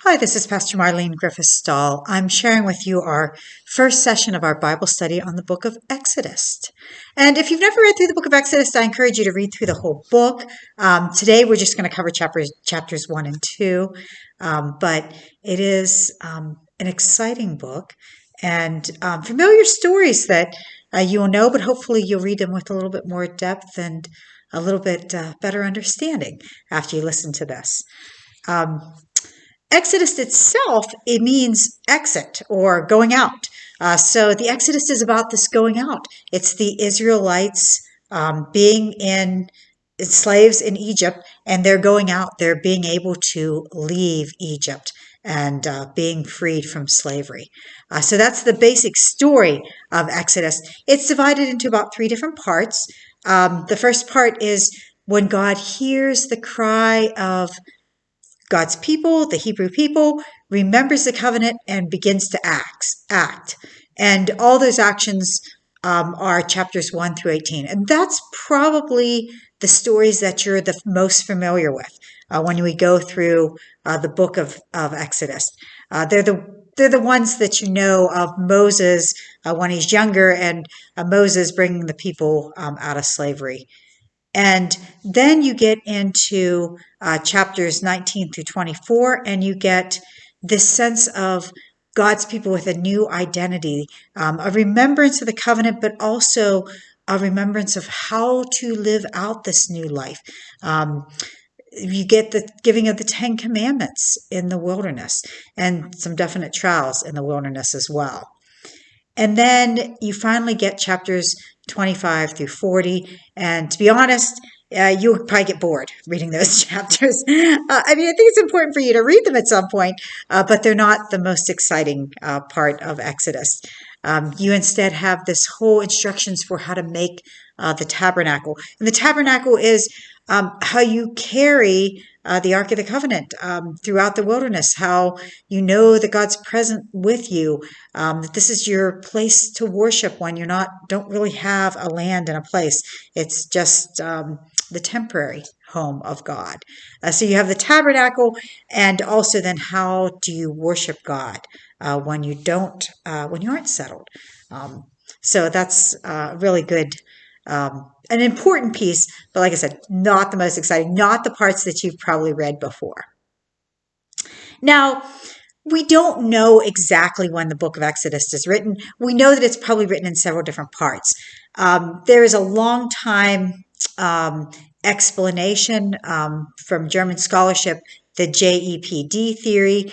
Hi, this is Pastor Marleen Griffith-Stull. I'm sharing with you our first session of our Bible study on the book of Exodus. And if you've never read through the book of Exodus, I encourage you to read through the whole book. Today, we're just going to cover chapters 1 and 2, but it is an exciting book and familiar stories that you will know, but hopefully you'll read them with a little bit more depth and a little bit better understanding after you listen to this. Exodus itself, it means exit or going out. So the Exodus is about this going out. It's the Israelites being slaves in Egypt, and they're going out. They're being able to leave Egypt and being freed from slavery. So that's the basic story of Exodus. It's divided into about 3 different parts. The first part is when God hears the cry of God's people, the Hebrew people, remembers the covenant and begins to act. And all those actions are chapters 1 through 18. And that's probably the stories that you're the most familiar with when we go through the book of Exodus. They're the ones that you know of Moses when he's younger and Moses bringing the people out of slavery. And then you get into chapters 19 through 24, and you get this sense of God's people with a new identity, a remembrance of the covenant, but also a remembrance of how to live out this new life. You get the giving of the 10 Commandments in the wilderness and some definite trials in the wilderness as well. And then you finally get chapters 25 through 40. And to be honest, you'll probably get bored reading those chapters. I think it's important for you to read them at some point, but they're not the most exciting part of Exodus. You instead have this whole instructions for how to make the tabernacle. And the tabernacle is how you carry the Ark of the Covenant throughout the wilderness, how you know that God's present with you, that this is your place to worship when don't really have a land and a place. It's just the temporary home of God. So you have the tabernacle, and also then how do you worship God when you aren't settled. So that's really good. An important piece, but like I said, not the most exciting, not the parts that you've probably read before. Now, we don't know exactly when the book of Exodus is written. We know that it's probably written in several different parts. There is a long time explanation from German scholarship, the JEPD theory,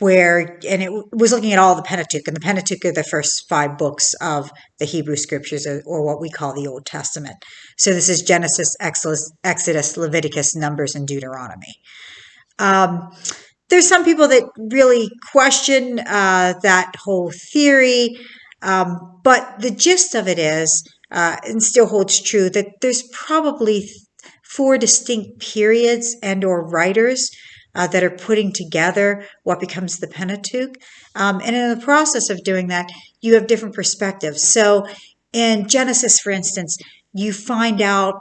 and it was looking at all the Pentateuch, and the Pentateuch are the first 5 books of the Hebrew scriptures, or what we call the Old Testament. So this is Genesis, Exodus, Leviticus, Numbers, and Deuteronomy. There's some people that really question that whole theory, but the gist of it is, and still holds true, that there's probably 4 distinct periods and or writers that are putting together what becomes the Pentateuch. And in the process of doing that, you have different perspectives. So in Genesis, for instance, you find out,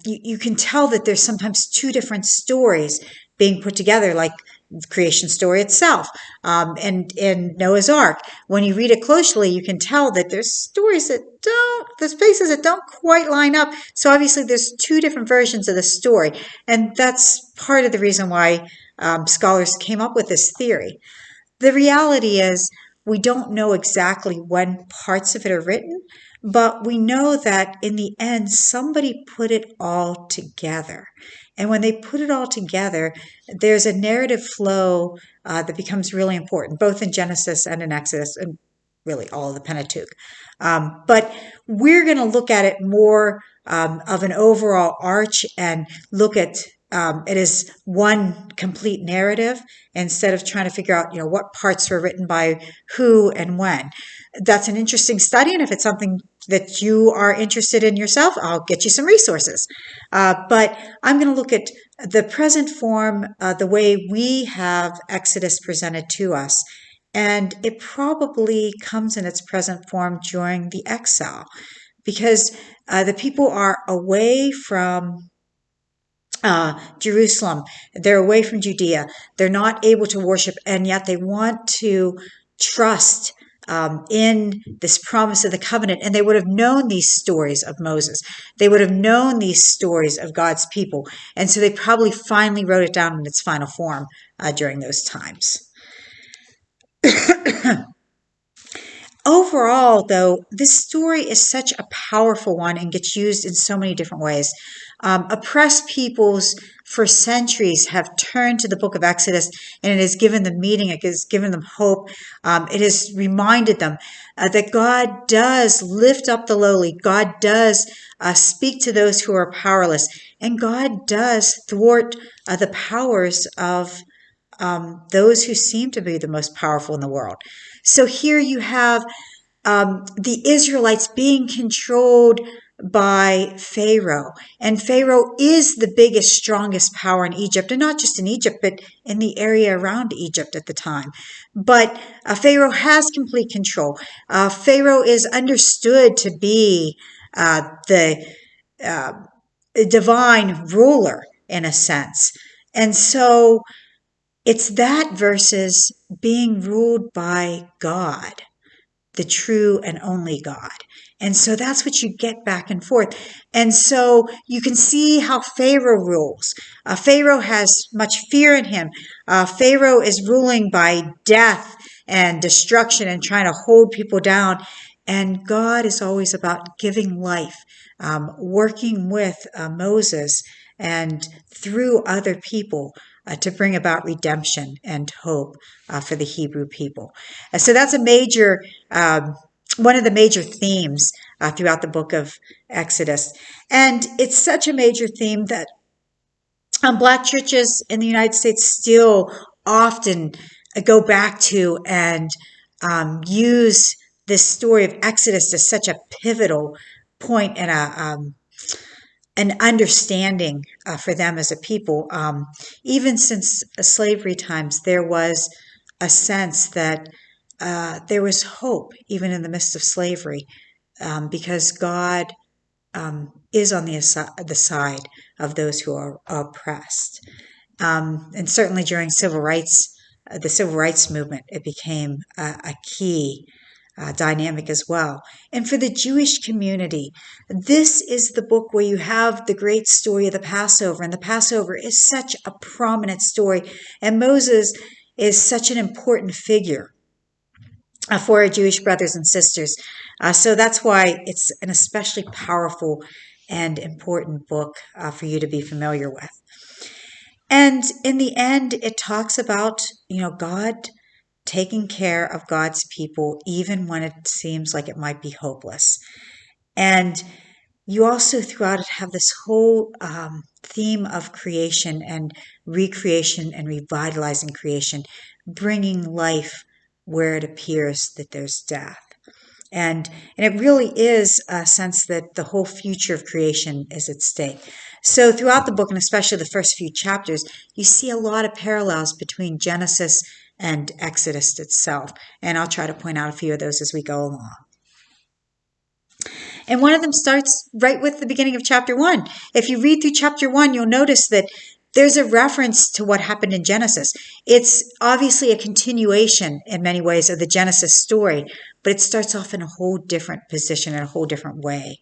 you can tell that there's sometimes 2 different stories being put together, like the creation story itself, and in Noah's Ark. When you read it closely, you can tell that there's places that don't quite line up. So obviously there's 2 different versions of the story. And that's part of the reason why scholars came up with this theory. The reality is we don't know exactly when parts of it are written, but we know that in the end, somebody put it all together. And when they put it all together, there's a narrative flow that becomes really important, both in Genesis and in Exodus, and really all of the Pentateuch. But we're going to look at it more of an overall arch and look at it as one complete narrative instead of trying to figure out, what parts were written by who and when. That's an interesting study, and if it's something that you are interested in yourself, I'll get you some resources. But I'm going to look at the present form, the way we have Exodus presented to us. And it probably comes in its present form during the exile, because the people are away from Jerusalem. They're away from Judea. They're not able to worship, and yet they want to trust in this promise of the covenant. And they would have known these stories of Moses. They would have known these stories of God's people. And so they probably finally wrote it down in its final form during those times. Overall, though, this story is such a powerful one and gets used in so many different ways. Oppressed peoples for centuries have turned to the book of Exodus, and it has given them meaning, it has given them hope. It has reminded them that God does lift up the lowly, God does speak to those who are powerless, and God does thwart the powers of those who seem to be the most powerful in the world. So here you have the Israelites being controlled by Pharaoh. And Pharaoh is the biggest, strongest power in Egypt, and not just in Egypt, but in the area around Egypt at the time. But Pharaoh has complete control. Pharaoh is understood to be the divine ruler in a sense. And so it's that versus being ruled by God, the true and only God. And so that's what you get back and forth. And so you can see how Pharaoh rules. Pharaoh has much fear in him. Pharaoh is ruling by death and destruction and trying to hold people down. And God is always about giving life, working with Moses and through other people to bring about redemption and hope for the Hebrew people. So that's a major, one of the major themes throughout the book of Exodus. And it's such a major theme that Black churches in the United States still often go back to and use this story of Exodus as such a pivotal point and an understanding for them as a people. Even since slavery times, there was a sense that there was hope even in the midst of slavery because God is on the side of those who are oppressed. And certainly during the civil rights movement, it became a key dynamic as well. And for the Jewish community, this is the book where you have the great story of the Passover. And the Passover is such a prominent story. And Moses is such an important figure for our Jewish brothers and sisters. So that's why it's an especially powerful and important book for you to be familiar with. And in the end, it talks about, God taking care of God's people, even when it seems like it might be hopeless. And you also throughout it have this whole theme of creation and recreation and revitalizing creation, bringing life where it appears that there's death. And it really is a sense that the whole future of creation is at stake. So throughout the book, and especially the first few chapters, you see a lot of parallels between Genesis and Exodus itself. And I'll try to point out a few of those as we go along. And one of them starts right with the beginning of chapter 1. If you read through chapter 1, you'll notice that there's a reference to what happened in Genesis. It's obviously a continuation in many ways of the Genesis story, but it starts off in a whole different position, in a whole different way.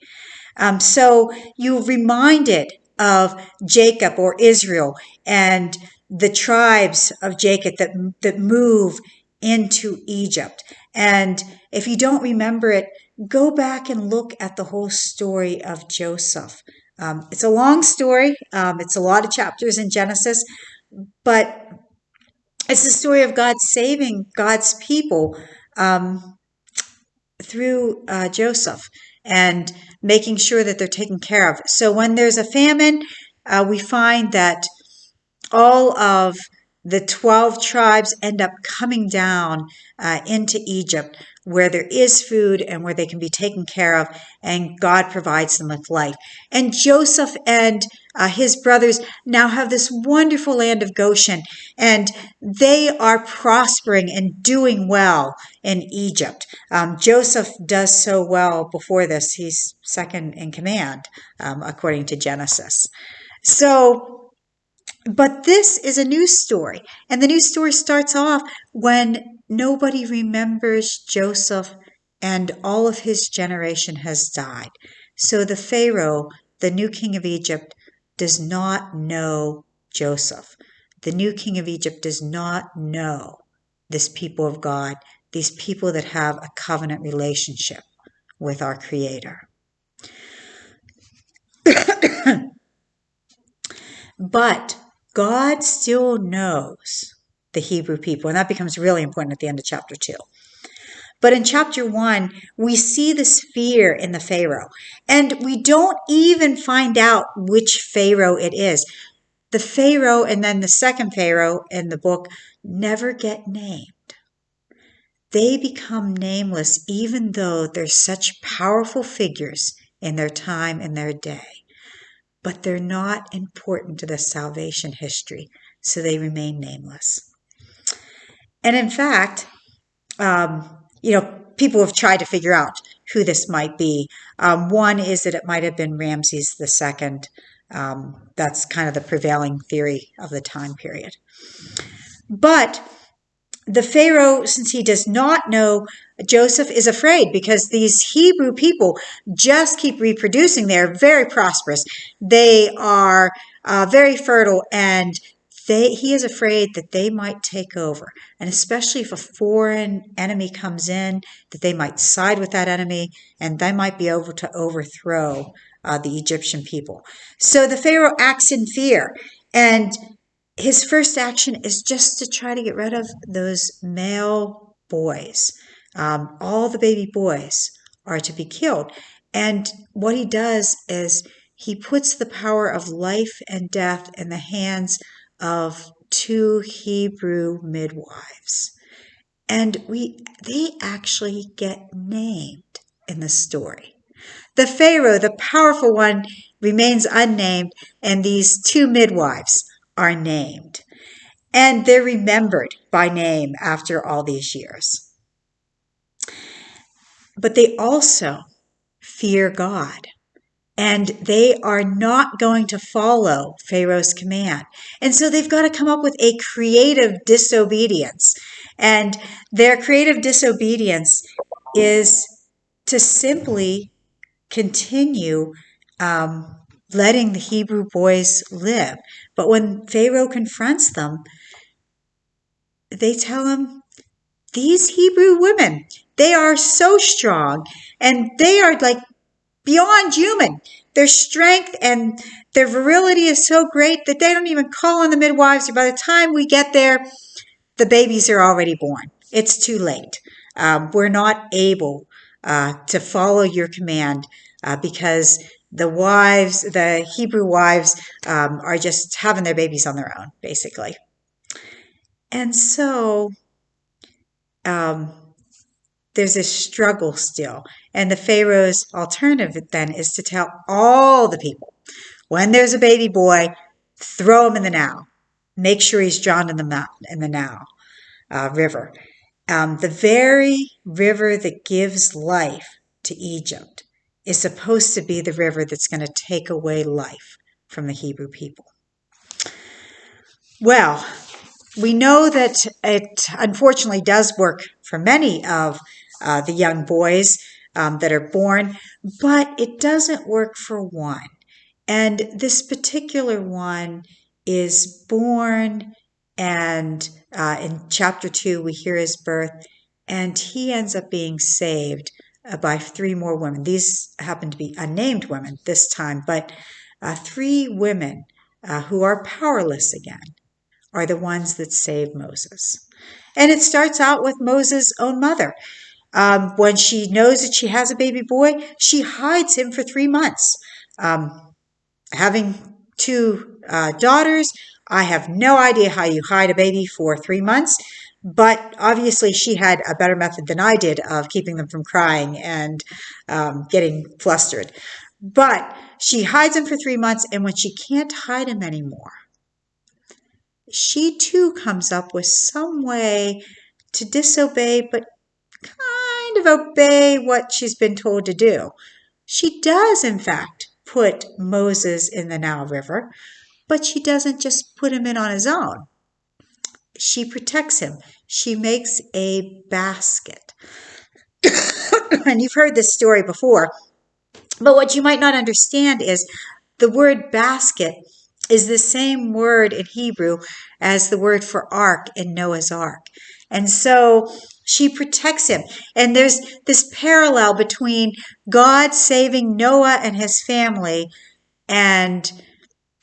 So you're reminded of Jacob or Israel and the tribes of Jacob that move into Egypt. And if you don't remember it, go back and look at the whole story of Joseph. It's a long story. It's a lot of chapters in Genesis, but it's the story of God saving God's people through Joseph and making sure that they're taken care of. So when there's a famine, we find that all of the 12 tribes end up coming down into Egypt where there is food and where they can be taken care of, and God provides them with life. And Joseph and his brothers now have this wonderful land of Goshen, and they are prospering and doing well in Egypt. Joseph does so well before this. He's second in command, according to Genesis. So But this is a news story, and the news story starts off when nobody remembers Joseph and all of his generation has died. So the Pharaoh, the new king of Egypt, does not know Joseph. The new king of Egypt does not know this people of God, these people that have a covenant relationship with our Creator. But God still knows the Hebrew people, and that becomes really important at the end of chapter 2. But in chapter 1, we see this fear in the Pharaoh, and we don't even find out which Pharaoh it is. The Pharaoh and then the second Pharaoh in the book never get named. They become nameless even though they're such powerful figures in their time and their day. But they're not important to the salvation history, so they remain nameless. And in fact, people have tried to figure out who this might be. One is that it might have been Ramses II. That's kind of the prevailing theory of the time period. But the Pharaoh, since he does not know Joseph, is afraid because these Hebrew people just keep reproducing. They're very prosperous. They are very fertile, and he is afraid that they might take over. And especially if a foreign enemy comes in, that they might side with that enemy and they might be able to overthrow the Egyptian people. So the Pharaoh acts in fear, and his first action is just to try to get rid of those male boys. All the baby boys are to be killed. And what he does is he puts the power of life and death in the hands of 2 Hebrew midwives. And they actually get named in the story. The Pharaoh, the powerful one, remains unnamed, and these 2 midwives are named. And they're remembered by name after all these years. But they also fear God. And they are not going to follow Pharaoh's command. And so they've got to come up with a creative disobedience. And their creative disobedience is to simply continue letting the Hebrew boys live. But when Pharaoh confronts them, they tell him, these Hebrew women, they are so strong and they are like beyond human. Their strength and their virility is so great that they don't even call on the midwives. By the time we get there, the babies are already born. It's too late. We're not able to follow your command because the Hebrew wives are just having their babies on their own, basically. And so there's this struggle still. And the Pharaoh's alternative then is to tell all the people, when there's a baby boy, throw him in the Nile. Make sure he's drowned in the Nile river. The very river that gives life to Egypt is supposed to be the river that's going to take away life from the Hebrew people. Well, we know that it unfortunately does work for many of the young boys that are born, but it doesn't work for one. And this particular one is born, and in chapter 2, we hear his birth, and he ends up being saved by 3 more women. These happen to be unnamed women this time, but 3 women who are powerless again are the ones that save Moses. And it starts out with Moses' own mother. When she knows that she has a baby boy, she hides him for 3 months. Having 2 daughters, I have no idea how you hide a baby for 3 months, but obviously she had a better method than I did of keeping them from crying and getting flustered. But she hides him for 3 months, and when she can't hide him anymore, she too comes up with some way to disobey, but kind of obey what she's been told to do. She does, in fact, put Moses in the Nile River, but she doesn't just put him in on his own. She protects him. She makes a basket. And you've heard this story before, but what you might not understand is the word basket is the same word in Hebrew as the word for ark in Noah's ark. And so she protects him. And there's this parallel between God saving Noah and his family and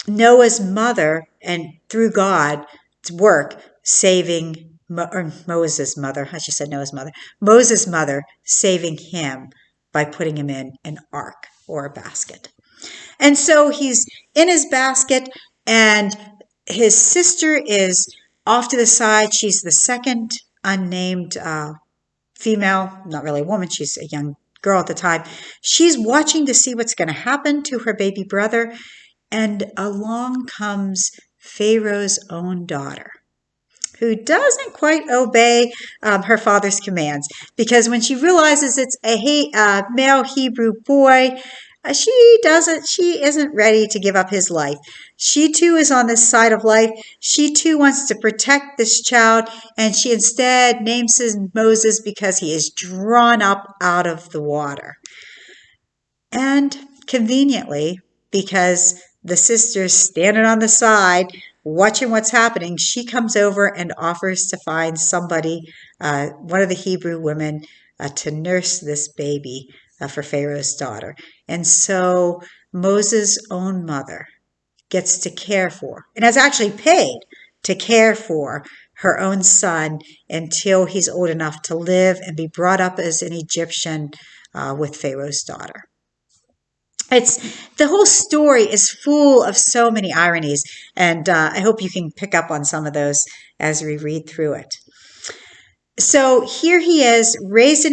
Noah's mother, and through God's work, saving Moses' mother. I just said Noah's mother. Moses' mother saving him by putting him in an ark or a basket. And so he's in his basket, and his sister is off to the side. She's the second unnamed female, not really a woman, she's a young girl at the time. She's watching to see what's going to happen to her baby brother, and along comes Pharaoh's own daughter, who doesn't quite obey her father's commands, because when she realizes it's a male Hebrew boy, she isn't ready to give up his life. She too is on this side of life. She too wants to protect this child, and she instead names him Moses because he is drawn up out of the water. And conveniently, because the sister's standing on the side watching what's happening, she comes over and offers to find somebody, one of the Hebrew women, to nurse this baby for Pharaoh's daughter. And so Moses' own mother gets to care for, and has actually paid to care for, her own son until he's old enough to live and be brought up as an Egyptian with Pharaoh's daughter. The whole story is full of so many ironies, and I hope you can pick up on some of those as we read through it. So here he is, raised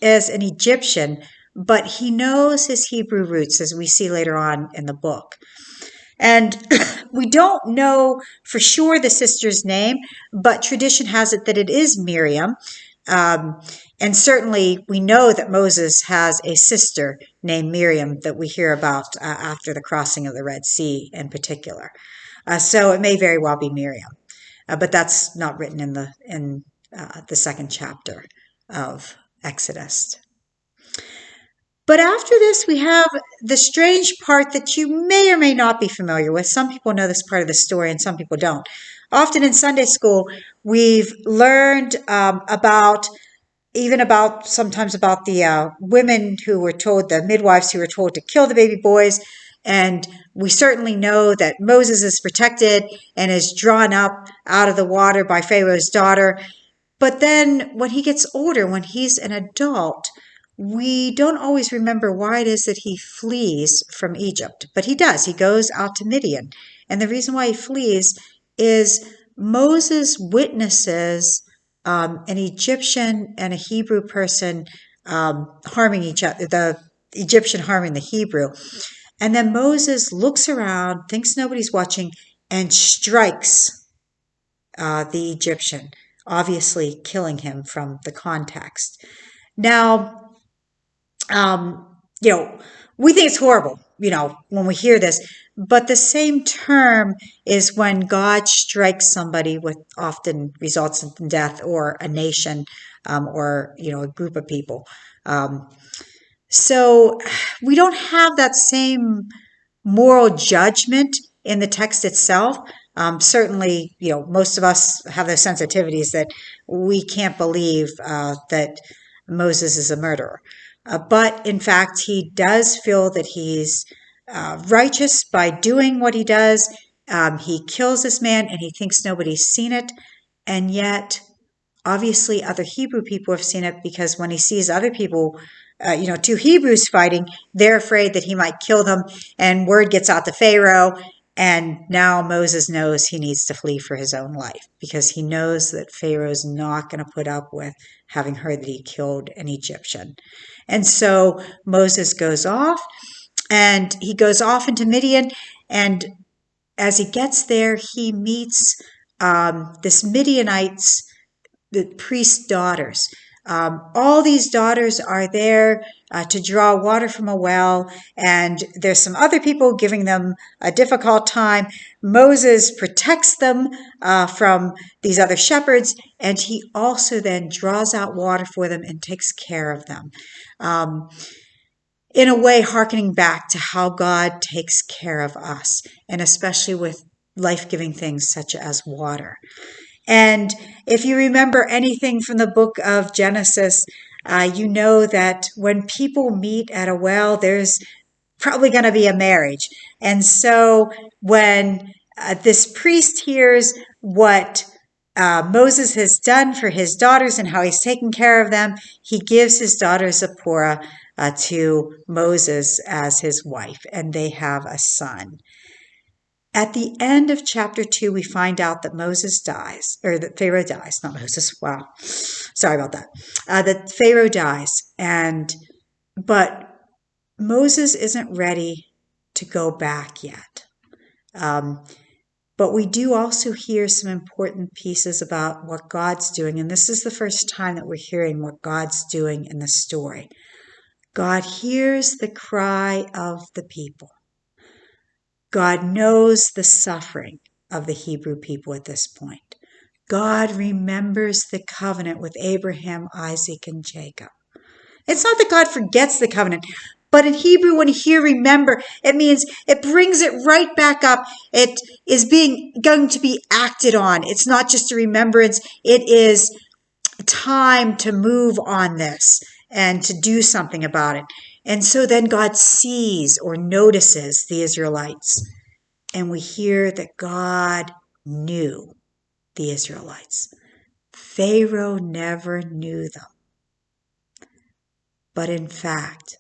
as an Egyptian, but he knows his Hebrew roots, as we see later on in the book. And we don't know for sure the sister's name, but tradition has it that it is Miriam. And certainly we know that Moses has a sister named Miriam that we hear about after the crossing of the Red Sea in particular. So it may very well be Miriam, but that's not written in the second chapter of Exodus. But after this, we have the strange part that you may or may not be familiar with. Some people know this part of the story and some people don't. Often in Sunday school, we've learned sometimes about the women who were told, the midwives who were told to kill the baby boys. And we certainly know that Moses is protected and is drawn up out of the water by Pharaoh's daughter. But then when he gets older, when he's an adult, we don't always remember why it is that he flees from Egypt. But he does. He goes out to Midian. And the reason why he flees is Moses witnesses an Egyptian and a Hebrew person harming each other, the Egyptian harming the Hebrew. And then Moses looks around, thinks nobody's watching, and strikes the Egyptian, obviously killing him from the context. Now, we think it's horrible, when we hear this, but the same term is when God strikes somebody, with often results in death, or a nation, or, a group of people. So we don't have that same moral judgment in the text itself. Certainly, most of us have those sensitivities that we can't believe that Moses is a murderer. But in fact, he does feel that he's righteous by doing what he does. He kills this man and he thinks nobody's seen it. And yet, obviously, other Hebrew people have seen it, because when he sees other people, two Hebrews fighting, they're afraid that he might kill them. And word gets out to Pharaoh. And now Moses knows he needs to flee for his own life, because he knows that Pharaoh's not going to put up with having heard that he killed an Egyptian. And so Moses goes off, and he goes off into Midian. And as he gets there, he meets this Midianites, the priest's daughters. All these daughters are there to draw water from a well, and there's some other people giving them a difficult time. Moses protects them from these other shepherds, and he also then draws out water for them and takes care of them. In a way, hearkening back to how God takes care of us, and especially with life-giving things such as water. And if you remember anything from the book of Genesis, you know that when people meet at a well, there's probably going to be a marriage. And so when this priest hears what Moses has done for his daughters and how he's taken care of them, he gives his daughter Zipporah to Moses as his wife, and they have a son. At the end of chapter 2, we find out that Moses dies, or that Pharaoh dies, not Moses. Wow. Sorry about that. That Pharaoh dies, but Moses isn't ready to go back yet. But we do also hear some important pieces about what God's doing, and this is the first time that we're hearing what God's doing in the story. God hears the cry of the people. God knows the suffering of the Hebrew people at this point. God remembers the covenant with Abraham, Isaac, and Jacob. It's not that God forgets the covenant, but in Hebrew, when you hear remember, it means it brings it right back up. It is going to be acted on. It's not just a remembrance. It is time to move on this and to do something about it. And so then God sees or notices the Israelites. And we hear that God knew the Israelites. Pharaoh never knew them. But in fact,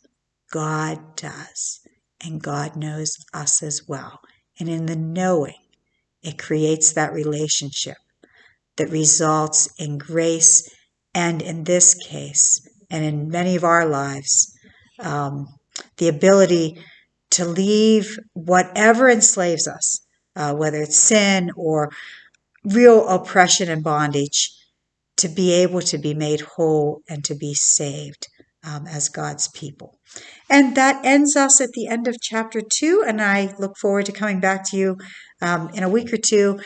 God does. And God knows us as well. And in the knowing, it creates that relationship that results in grace, and in this case, and in many of our lives, the ability to leave whatever enslaves us, whether it's sin or real oppression and bondage, to be able to be made whole and to be saved as God's people. And that ends us at the end of chapter 2, and I look forward to coming back to you in a week or two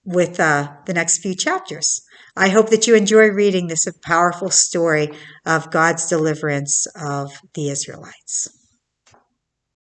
with the next few chapters. I hope that you enjoy reading this powerful story of God's deliverance of the Israelites.